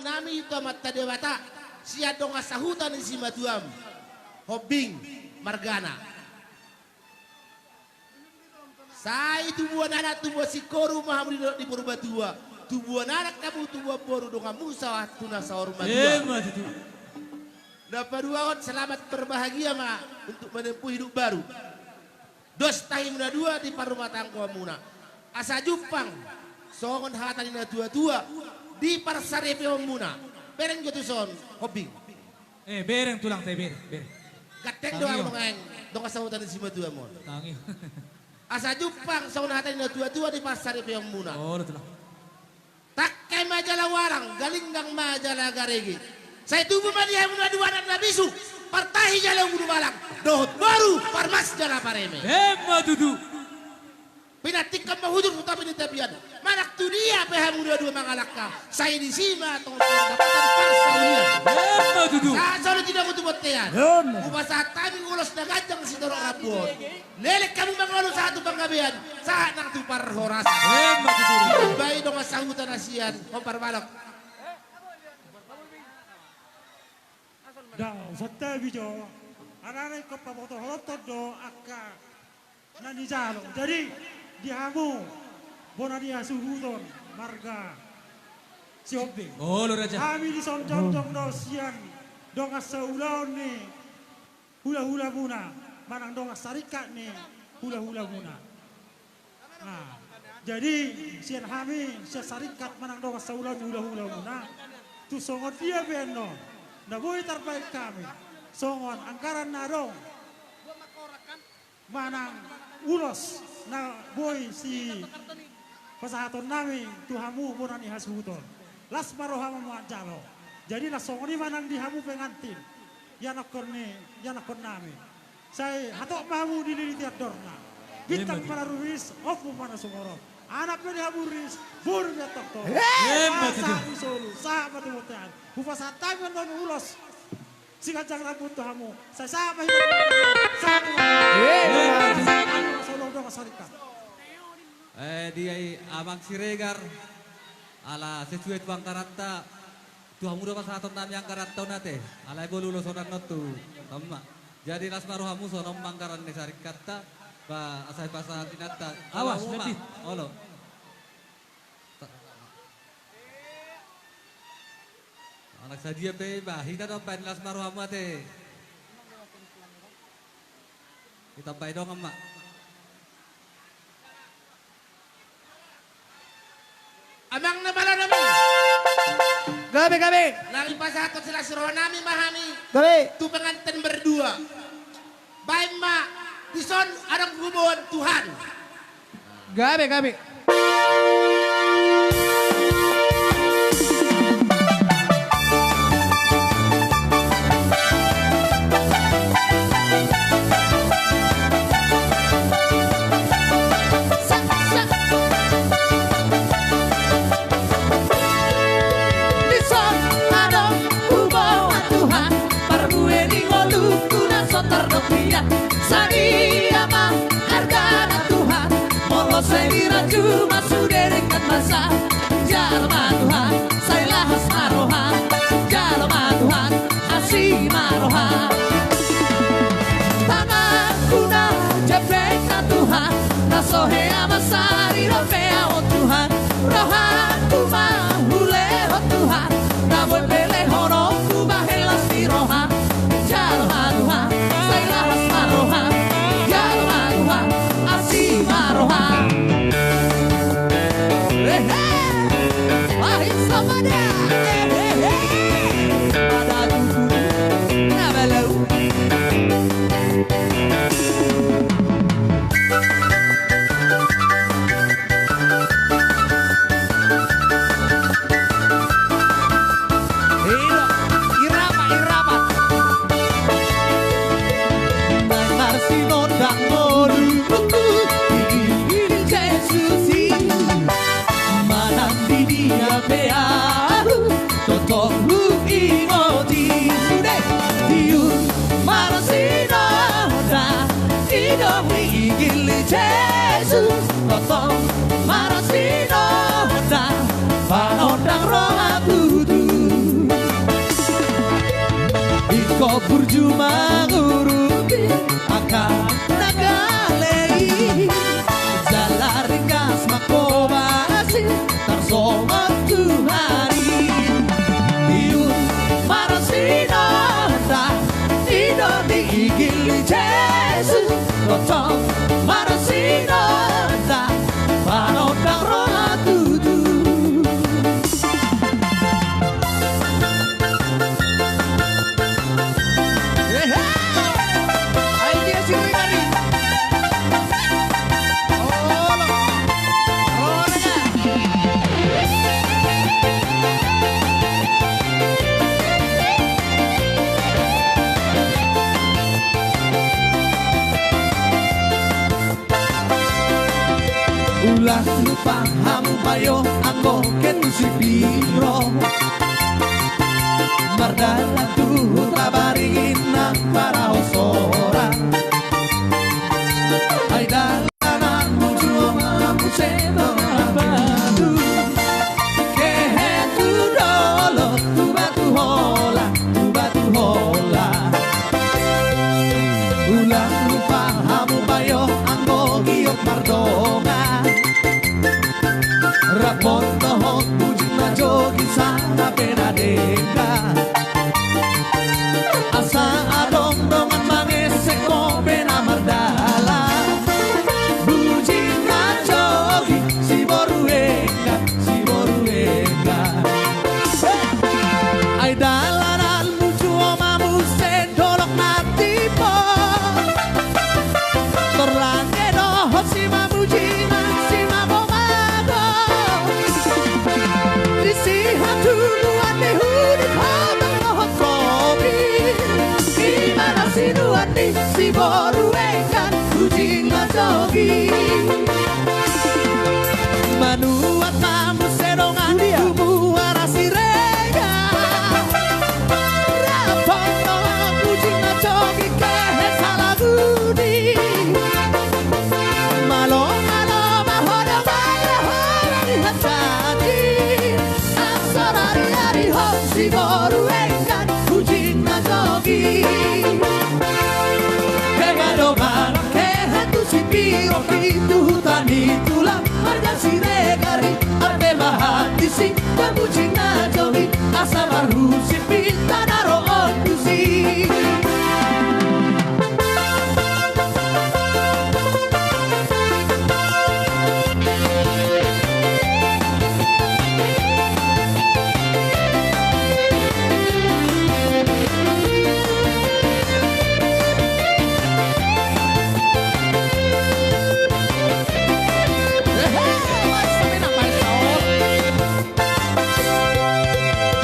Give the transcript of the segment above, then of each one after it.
nami itu amat tadewata siya dong asahutan isi matuam hobing margana saya tubuhan anak tubuh si koru mahamri di purbatua tubuhan anak kamu tubuh boru dong kamu sawah tuna sahur madua dapat dua selamat berbahagia ma untuk menempuh hidup baru dos tahun dua di parumah tangko muna asa jupang songon hatan ina tua-tua di parsarepe muna bereng jotu son hobing bereng tulang teh bereng gateng doang dong asahutan isi matua mon asa jupang songon hatan ina tua-tua di parsarepe muna tulang takai majalah warang galinggang majalah garegi saya tubuh madia muna dua dan nabisu partahi jalan guru balang dohot baru parmas jalan pareme dudu pinatik ka mahudun utapi ni tabian manak tu dia peha muda dua mangalaka saya di sima atau dapatan parsaulian dudu saat sore tidak butuh botean upasa tami ulos na gajang si dorok rabon lelek kamu mangulus satu panggabean saat nang tu parhorasan bayi dong asahutan asian kompar balak dah sate bijo anak-anak kepapoto holotot do akka nani jalo jadi dihamu bonadia suhudon marga sioping raja kami di sonjong do sian dong asaulaon ni hula-hula muna manang dong asarikat ni hula-hula muna nah jadi sian kami sian sarikat manang dong asaulaon hula-hula muna tu songot dia beno na boleh terbaik kami songon angkaran narong manang ulos na boy si pasahaton nami tuhamu bonani hasuton las marohama muajalo jadi na songoni manang dihamu pengantin yanakon nami saya hatok mamu di tiadorna bintang para ruris ofu mana sumoro anak ni haburis bur betok to sa solo sa matutan bupasa tangan don ulos si kacang rambut tuhamu saya sama hidup solo dong sarika dia abang Siregar ala sesuai bang karata tuhamu do pasaton tam yang karata nate ala ibu lulus orang notu tamma jadi lasmaruhamu sonom mangkaran ni sarikata ba asai pasahan tinata awas lebih olo anak sadia pe ba hita dong pen lasmaruhamu te kita pai dong emak amang na bala namin Gabi. lagi pasahaton sila suruh nami mahami Gabi. tu pengantin berdua baik mak dison ada hubungan Tuhan Gabi. Sadia mah harga Tuhan molo saya cuma sudah dekat masa jalma Tuhan saya lahas maroha jalma Tuhan asih maroha tangan kuna jepek Tuhan nasohe amasari ropea oh Tuhan rohan kuma hule oh Tuhan namun bele horo kuma helas di roha jalma Tuhan saya lahas maroha jalma Tuhan asih maroha wahai samada pada tubuh nabalau Kau percuma nguruti akan nagalei jalan ringkas makobasi tersomat tuhari diun marasinanda ino diigili Yesus rotong marasinanda panodang rola tutu. Ulah lupa hamu bayo anggo ketu si biro Mardala tuh kabaringin nak para osora Ay dalanan muncul mampu sebang abadu Kehe tu dolo tu batu hola Ulah lupa hamu bayo anggo giok mardonga Rapon tohot bujing na jogi sana penadeka Asa adong dongan mangesek ko penamardala Bujing na jogi si boruenga Ay dalanan mucu omamu sedolok natipo Torlange dohot si mamujina si mabomago Disihat duluan dihuni kotong dohot kopi Gimana si duan di si boruengan bujing jogi Manuat mamu sedongan tubuh arasi rega Rapon dohot bujing jogi kehe salah budi Malo mahodo maya hola lihat tadi Asal hari-hari hop si boruengan bujing jogi Kegadoman kehe tu si piro kitu hutan itulah marga si regari arte bahati si dan bujing jogi asa baru si pita naro ondusi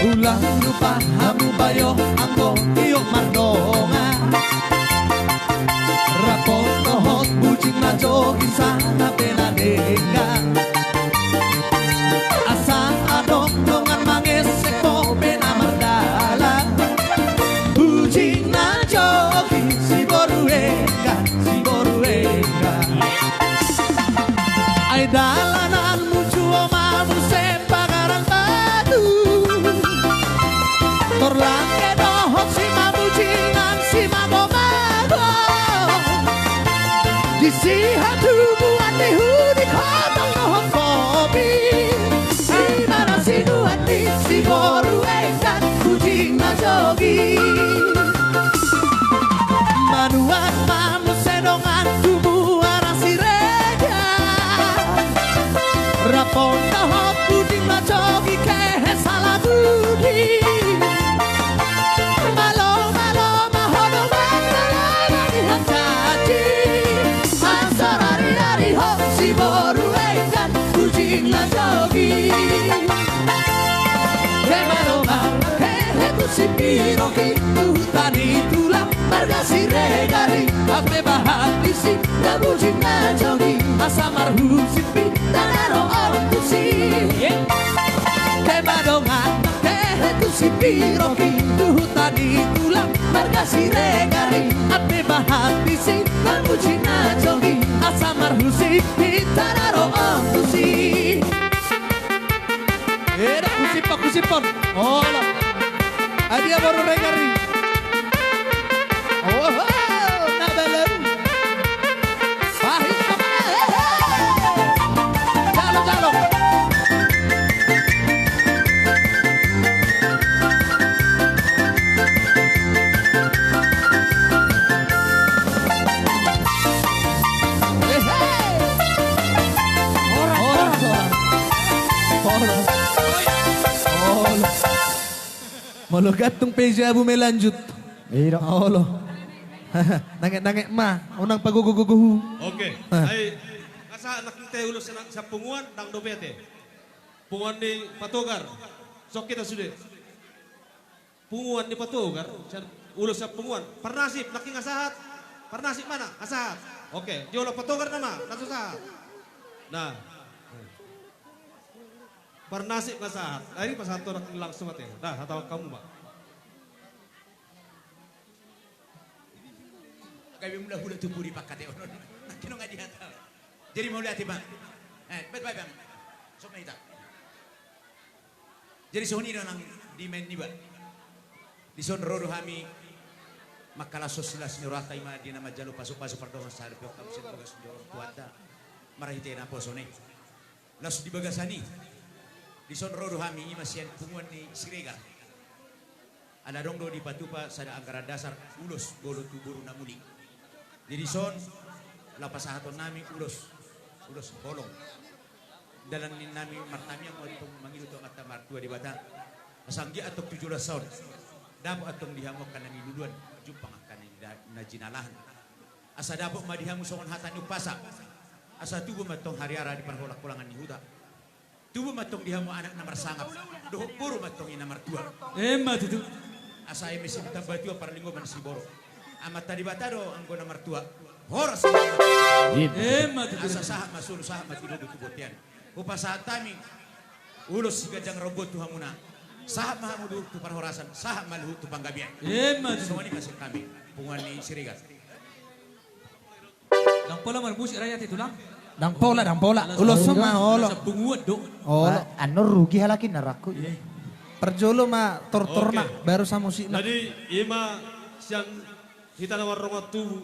Ulang lupa hamu bayo anggo tiok mardonga Rapon tohot bujing na jogi sana penadeka Asa adong dongan mangesek ko penamardala Bujing na jogi si boruenga Ay dalanan mucu omamu sepagaran batu Torlange dohot si mamujingan si magomago Disihat hubungan dihuni kotong dohot kopi Gimana si duan di si boruengan bujing jogi Manuat mamu sedongan tubuh arasi rega Rapon dohot bujing jogi kehe salah budi Malo mahodo maya lihat tadi Asal hari-hari hop si boruengan bujing jogi Kemalongan kehe tu si piro kitu hutan itulah marga si regari arte bahati si dan bujing jogi asa marhu si pita naro ondusi Kemalongan kehe tu si piro kitu hutan itulah marga si regari arte bahati si dan bujing jogi asa marhu si pita naro ondusi Era kusipon. Hola. Adia baru regari. Mau lo gatong peja bu melanjut. Iya. Oh lo. Nangek-nangek mah, unang paguguguguhu. Oke. Ay asa anak kita ulos sa punguan dang dobete. Punguan ni Patogar. Sok kita sudah. Punguan ni Patogar, ulos sa punguan. Parnasip naking asahat. Parnasip mana? Asahat. Oke, jolo Patogar nama, nasusahat. Nah. Parnasip asahat. Dari pasanto naking langsung ate. Nah, hatawag kamu, Mak. Kami mula-mula tubuh di pakat ya. Kino nggak dihata. Jadi mau lihat bang. Baik bang. Sok kita. Jadi soni nang di main ni bang. Di son rodo kami makala sosilas nyurata ima di nama jalu pasuk-pasuk pardongan sahari pihak kami sebagai sendiri kuata marahite na po sone. Lalu di bagasani di son rodo kami ima sian punguan ni Siregar. Ada dong do di patupa sada angkara dasar ulos bolo tuburu namuli. Jadi son lapas haton nami ulos bolong. Dalam ni nami martami yang mau mangilu to mata martua di bata. Asanggi atau 17 tahun. Dapo atong dihamok kanang iluluan jupang kanang najinalahan. Asa dapo madihamu songon hatan upasa. Asa tubuh matong hari-ara di panholak-kulangan ni huda. Tubuh matong dihamu anak namar sangap. Doho puro matong inamar tua. Emat itu. Asa emisi batu para linggoman si boro. Amat tadi batado anggo namar tua. Horas. Emat itu. Asa sahak masulu sahak matido tubotian. Upasahan tami. Ulos si gajang robot tuhamuna. Sahab mahamudu tu parhorasan, sahab maluhu tu panggabian. Emat. Semua ini masih kami, punguan ni Siregar. Dang pola marbus rakyat itu lang. Dang pola. Ulo sama olo. Sa punguat do. Olo. Ano rugi halakin naraku. Perjolo ma tortorna baru sa musik na. Jadi ima siyang kita na warong tu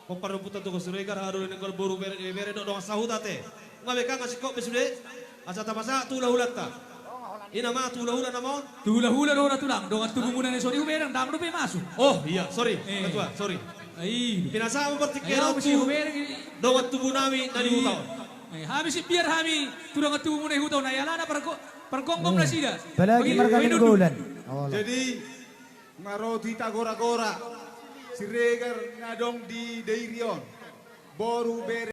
pemparumputan tu Siregar haru ni kol boru bere do dong sahut ate. Ngabe ka ngasiko besude asa tapasa tu lahulata. Ina ma tula-hula namon? Tula-hula do na tulang. Dongan tubuh muna ni Sony Huberang. Dang do pe masuk. Oh iya, sorry. Ketua, sorry. Ay. Pinasama berarti Ayaw kaya si tu Huberang. dongan tubuh nami nani hutaw. Hami si biar hami. Tudang tubuh muna hutaw na yala na pergonggong na sida. Palagi margaling golan. Jadi ngaroti tagora-gora. Si Regar ngadong di Dairion. Boru bere.